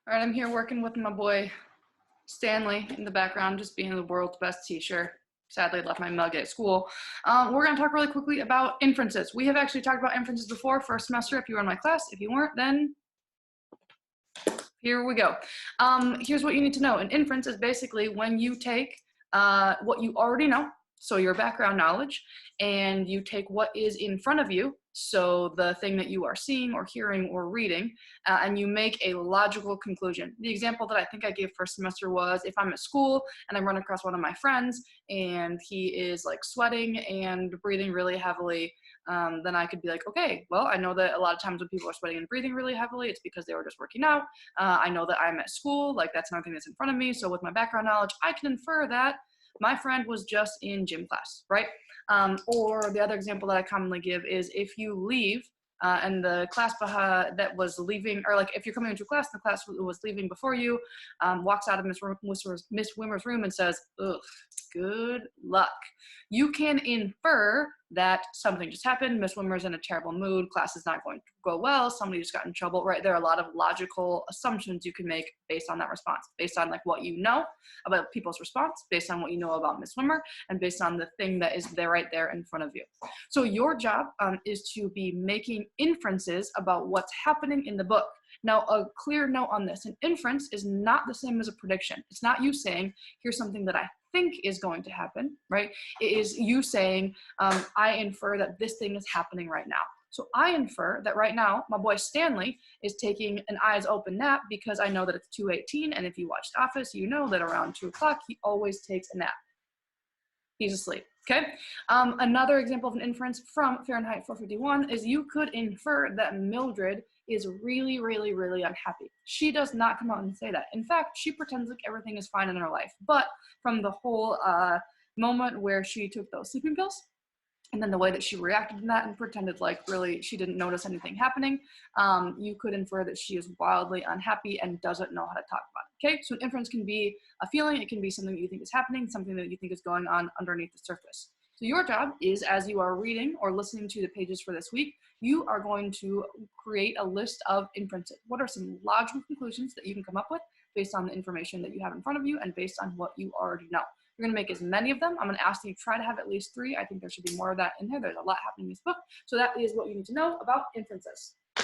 All right, I'm here working with my boy Stanley in the background, just being the world's best teacher. Sadly, I left my mug at school. We're going to talk really quickly about inferences. We have actually talked about inferences before for a semester if you were in my class. If you weren't, then here we go. Here's what you need to know. An inference is basically when you take what you already know, so your background knowledge, and you take what is in front of you, so the thing that you are seeing or hearing or reading, and you make a logical conclusion. The example that I think I gave first semester was if I'm at school and I run across one of my friends and he is like sweating and breathing really heavily, then I could be like, okay, well, I know that a lot of times when people are sweating and breathing really heavily, it's because they were just working out. I know that I'm at school, like that's another thing that's in front of me. So with my background knowledge, I can infer that my friend was just in gym class, right? Or the other example that I commonly give is if you leave and the class that was leaving, or like if you're coming into class, the class was leaving before you, walks out of Miss Wimmer's room and says, ugh, good luck. You can infer that something just happened, Miss Wimmer's in a terrible mood, class is not going to go well, somebody just got in trouble, right? There are a lot of logical assumptions you can make based on that response, based on like what you know about people's response, based on what you know about Miss Wimmer, and based on the thing that is there right there in front of you. So your job is to be making inferences about what's happening in the book. Now, a clear note on this, an inference is not the same as a prediction. It's not you saying, here's something that I think is going to happen, right? It is you saying, I infer that this thing is happening right now. So I infer that right now, my boy Stanley is taking an eyes open nap because I know that it's 2:18, and if you watched Office, you know that around 2 o'clock, he always takes a nap. He's asleep, okay? Another example of an inference from Fahrenheit 451 is you could infer that Mildred is really, really, really unhappy. She does not come out and say that. In fact, she pretends like everything is fine in her life. But from the whole moment where she took those sleeping pills, and then the way that she reacted to that and pretended like really she didn't notice anything happening, you could infer that she is wildly unhappy and doesn't know how to talk about it, okay? So an inference can be a feeling, it can be something that you think is happening, something that you think is going on underneath the surface. So your job is, as you are reading or listening to the pages for this week, you are going to create a list of inferences. What are some logical conclusions that you can come up with based on the information that you have in front of you and based on what you already know? You're going to make as many of them. I'm going to ask that you try to have at least 3. I think there should be more of that in there. There's a lot happening in this book. So that is what you need to know about inferences.